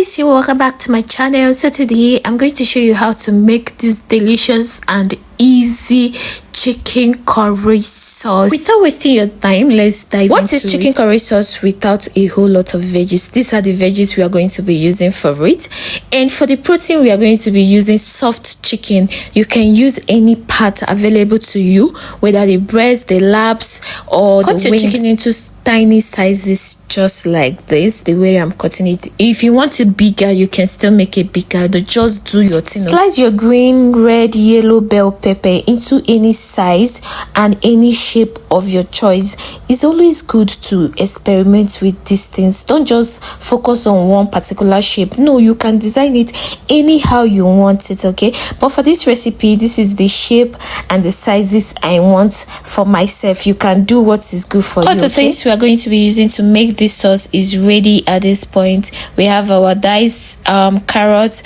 guys, you welcome back to my channel. So today I'm going to show you how to make this delicious and easy chicken curry sauce. Without wasting your time, let's dive into it. What is chicken curry sauce without a whole lot of veggies? These are the veggies we are going to be using for it. And for the protein, we are going to be using soft chicken. You can use any part available to you, whether the breast, the laps, or the wings. Cut your chicken into tiny sizes just like this, the way I'm cutting it. If you want it bigger, you can still make it bigger. Just do your thing. Slice your green, red, yellow bell pepper into any size and any shape of your choice. It's always good to experiment with these things. Don't just focus on one particular shape. No, you can design it anyhow you want it, okay? But for this recipe, this is the shape and the sizes I want for myself. You can do what is good for you. All the things we are going to be using to make this sauce is ready at this point. We have our diced carrots,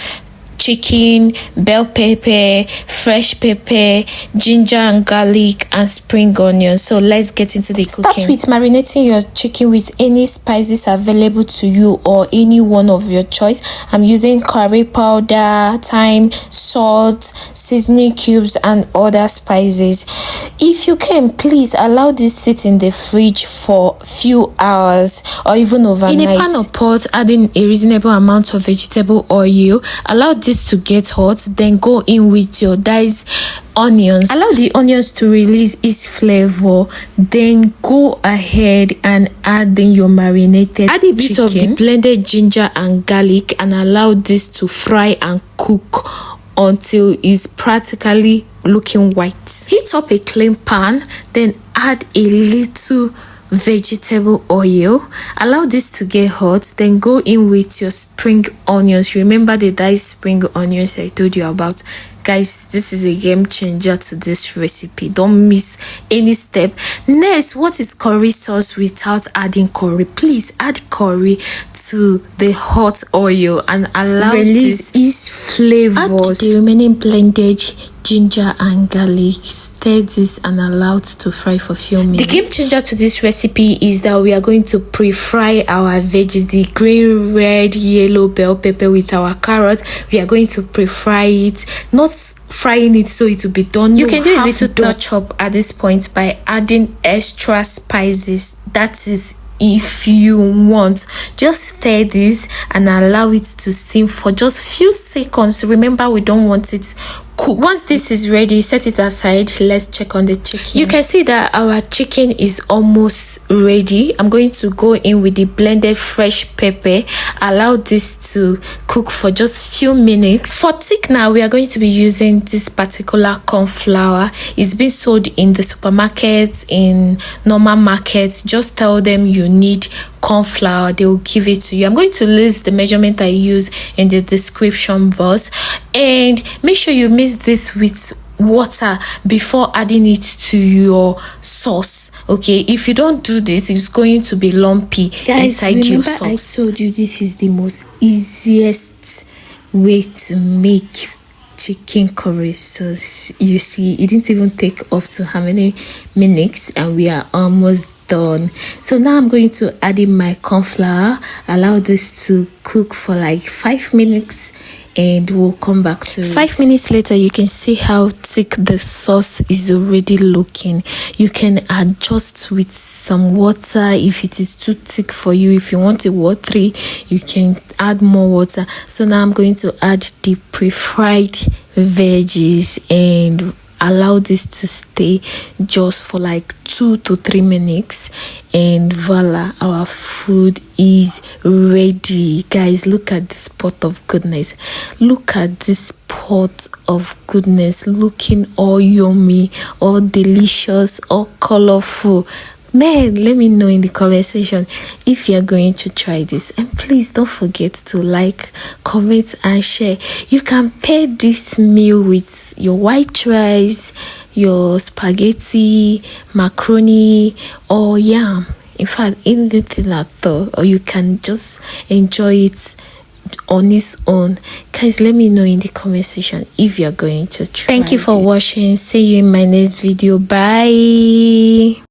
chicken, bell pepper, fresh pepper, ginger and garlic, and spring onion. So let's get into the cooking. Start with marinating your chicken with any spices available to you or any one of your choice. I'm using curry powder, thyme, salt, seasoning cubes, and other spices. If you can, please allow this sit in the fridge for a few hours or even overnight. In a pan or pot, adding a reasonable amount of vegetable oil. Allow this to get hot, then go in with your diced onions. Allow the onions to release its flavor, then go ahead and add in your marinated add a bit chicken of the blended ginger and garlic, and allow this to fry and cook until it's practically looking white. Heat up a clean pan, then add a little vegetable oil. Allow this to get hot, then go in with your spring onions. Remember the diced spring onions I told you about? Guys, this is a game changer to this recipe. Don't miss any step. Next, what is curry sauce without adding curry? Please add curry to the hot oil and allow release its flavors. Add the remaining blended ginger and garlic. Stir this and allow it to fry for a few minutes. The game changer to this recipe is that we are going to pre-fry our veggies, the green, red, yellow bell pepper with our carrot. We are going to pre-fry it, not frying it so it will be done. You can do a little touch up at this point by adding extra spices. That is, if you want, just stir this and allow it to steam for just few seconds. Remember, we don't want it cooked. Once this is ready, set it aside. Let's check on the chicken. You can see that our chicken is almost ready. I'm going to go in with the blended fresh pepper. Allow this to cook for just few minutes. For thickener, we are going to be using this particular corn flour. It's been sold in the supermarkets, in normal markets. Just tell them you need corn flour, they will give it to you. I'm going to list the measurement I use in the description box, and make sure you mix this with water before adding it to your sauce. Okay, if you don't do this, it's going to be lumpy. Guys, inside your sauce. I told you this is the most easiest way to make chicken curry sauce. You see, it didn't even take up to how many minutes, and we are almost done. So now I'm going to add in my corn flour. Allow this to cook for like 5 minutes, and we'll come back to it. 5 minutes later, you can see how thick the sauce is already looking. You can adjust with some water if it is too thick for you. If you want it watery, you can add more water. So now I'm going to add the pre-fried veggies and allow this to stay just for like 2 to 3 minutes, and voila, our food is ready. Guys, look at this pot of goodness. Look at this pot of goodness, looking all yummy, all delicious, all colorful. Man, let me know in the comment section if you're going to try this, and please don't forget to like, comment, and share. You can pair this meal with your white rice, your spaghetti, macaroni, or yam. In fact, anything at all, or you can just enjoy it on its own. Guys, let me know in the comment section if you're going to try. Thank you for watching. See you in my next video. Bye.